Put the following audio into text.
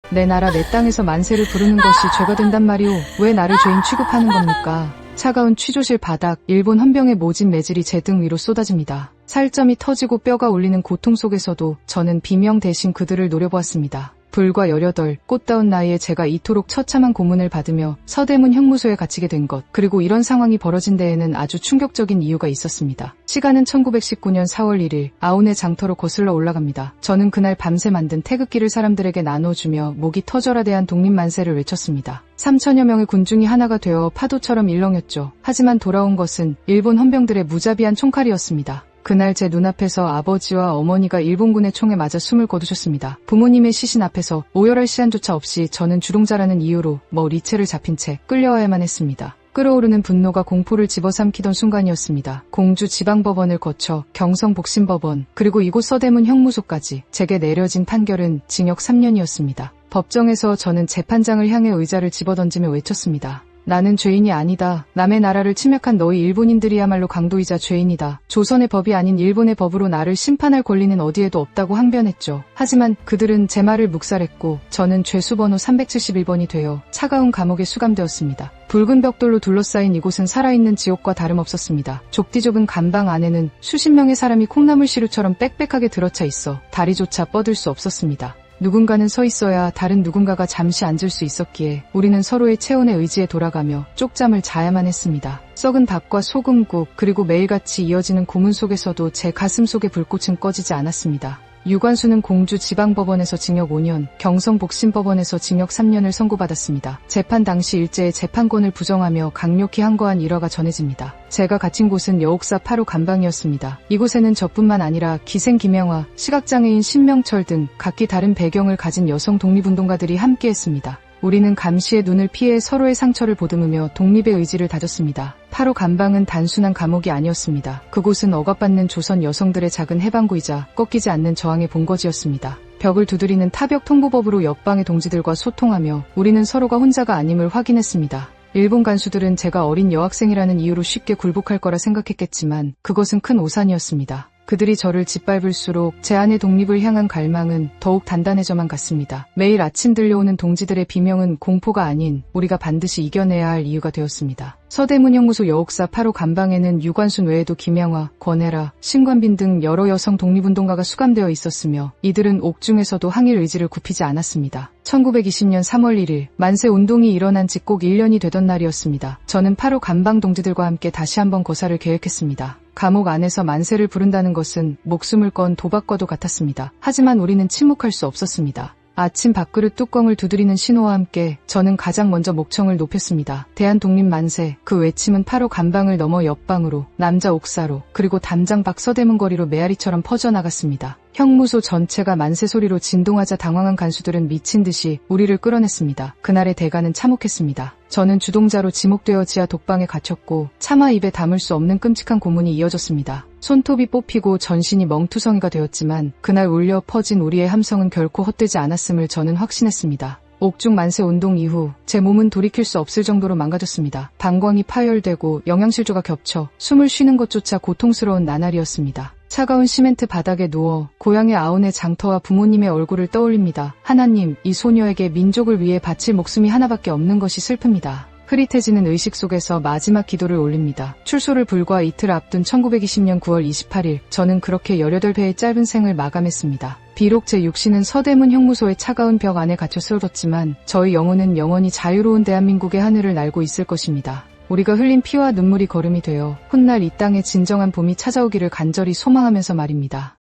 내 나라 내 땅에서 만세를 부르는 것이 죄가 된단 말이오. 왜 나를 죄인 취급하는 겁니까? 차가운 취조실 바닥, 일본 헌병의 모진 매질이 제 등 위로 쏟아집니다. 살점이 터지고 뼈가 울리는 고통 속에서도 저는 비명 대신 그들을 노려보았습니다. 불과 18, 꽃다운 나이에 제가 이토록 처참한 고문을 받으며 서대문 형무소에 갇히게 된 것, 그리고 이런 상황이 벌어진 데에는 아주 충격적인 이유가 있었습니다. 시간은 1919년 4월 1일, 아운의 장터로 거슬러 올라갑니다. 저는 그날 밤새 만든 태극기를 사람들에게 나눠주며 목이 터져라 대한 독립만세를 외쳤습니다. 3천여 명의 군중이 하나가 되어 파도처럼 일렁였죠. 하지만 돌아온 것은 일본 헌병들의 무자비한 총칼이었습니다. 그날 제 눈앞에서 아버지와 어머니가 일본군의 총에 맞아 숨을 거두셨습니다. 부모님의 시신 앞에서 오열할 시간조차 없이 저는 주동자라는 이유로 리체를 잡힌 채 끌려와야만 했습니다. 끓어오르는 분노가 공포를 집어삼키던 순간이었습니다. 공주 지방법원을 거쳐 경성복심법원, 그리고 이곳 서대문 형무소까지 제게 내려진 판결은 징역 3년이었습니다. 법정에서 저는 재판장을 향해 의자를 집어던지며 외쳤습니다. 나는 죄인이 아니다. 남의 나라를 침략한 너희 일본인들이야말로 강도이자 죄인이다. 조선의 법이 아닌 일본의 법으로 나를 심판할 권리는 어디에도 없다고 항변했죠. 하지만 그들은 제 말을 묵살했고 저는 죄수번호 371번이 되어 차가운 감옥에 수감되었습니다. 붉은 벽돌로 둘러싸인 이곳은 살아있는 지옥과 다름없었습니다. 좁디 좁은 감방 안에는 수십 명의 사람이 콩나물 시루처럼 빽빽하게 들어차 있어 다리조차 뻗을 수 없었습니다. 누군가는 서 있어야 다른 누군가가 잠시 앉을 수 있었기에 우리는 서로의 체온의 의지에 돌아가며 쪽잠을 자야만 했습니다. 썩은 밥과 소금국, 그리고 매일같이 이어지는 고문 속에서도 제 가슴 속의 불꽃은 꺼지지 않았습니다. 유관수는 공주 지방법원에서 징역 5년, 경성복심법원에서 징역 3년을 선고받았습니다. 재판 당시 일제의 재판권을 부정하며 강력히 항거한 일화가 전해집니다. 제가 갇힌 곳은 여옥사 8호 감방이었습니다. 이곳에는 저뿐만 아니라 기생 김영화, 시각장애인 신명철 등 각기 다른 배경을 가진 여성 독립운동가들이 함께했습니다. 우리는 감시의 눈을 피해 서로의 상처를 보듬으며 독립의 의지를 다졌습니다. 8호 감방은 단순한 감옥이 아니었습니다. 그곳은 억압받는 조선 여성들의 작은 해방구이자 꺾이지 않는 저항의 본거지였습니다. 벽을 두드리는 타벽 통보법으로 옆방의 동지들과 소통하며 우리는 서로가 혼자가 아님을 확인했습니다. 일본 간수들은 제가 어린 여학생이라는 이유로 쉽게 굴복할 거라 생각했겠지만 그것은 큰 오산이었습니다. 그들이 저를 짓밟을수록 제 안의 독립을 향한 갈망은 더욱 단단해져만 갔습니다. 매일 아침 들려오는 동지들의 비명은 공포가 아닌 우리가 반드시 이겨내야 할 이유가 되었습니다. 서대문 형무소 여옥사 8호 감방에는 유관순 외에도 김양화, 권혜라, 신관빈 등 여러 여성 독립운동가가 수감되어 있었으며 이들은 옥중에서도 항일 의지를 굽히지 않았습니다. 1920년 3월 1일 만세 운동이 일어난 지 꼭 1년이 되던 날이었습니다. 저는 8호 감방 동지들과 함께 다시 한번 거사를 계획했습니다. 감옥 안에서 만세를 부른다는 것은 목숨을 건 도박과도 같았습니다. 하지만 우리는 침묵할 수 없었습니다. 아침 밥그릇 뚜껑을 두드리는 신호와 함께 저는 가장 먼저 목청을 높였습니다. 대한독립 만세, 그 외침은 8호 감방을 넘어 옆방으로, 남자 옥사로, 그리고 담장 밖 서대문 거리로 메아리처럼 퍼져나갔습니다. 형무소 전체가 만세 소리로 진동하자 당황한 간수들은 미친 듯이 우리를 끌어냈습니다. 그날의 대가는 참혹했습니다. 저는 주동자로 지목되어 지하 독방에 갇혔고 차마 입에 담을 수 없는 끔찍한 고문이 이어졌습니다. 손톱이 뽑히고 전신이 멍투성이가 되었지만 그날 울려 퍼진 우리의 함성은 결코 헛되지 않았음을 저는 확신했습니다. 옥중 만세 운동 이후 제 몸은 돌이킬 수 없을 정도로 망가졌습니다. 방광이 파열되고 영양실조가 겹쳐 숨을 쉬는 것조차 고통스러운 나날이었습니다. 차가운 시멘트 바닥에 누워 고향의 아운의 장터와 부모님의 얼굴을 떠올립니다. 하나님, 이 소녀에게 민족을 위해 바칠 목숨이 하나밖에 없는 것이 슬픕니다. 흐릿해지는 의식 속에서 마지막 기도를 올립니다. 출소를 불과 이틀 앞둔 1920년 9월 28일, 저는 그렇게 18회의 짧은 생을 마감했습니다. 비록 제 육신은 서대문 형무소의 차가운 벽 안에 갇혀 쓰러졌지만 저의 영혼은 영원히 자유로운 대한민국의 하늘을 날고 있을 것입니다. 우리가 흘린 피와 눈물이 거름이 되어 훗날 이 땅에 진정한 봄이 찾아오기를 간절히 소망하면서 말입니다.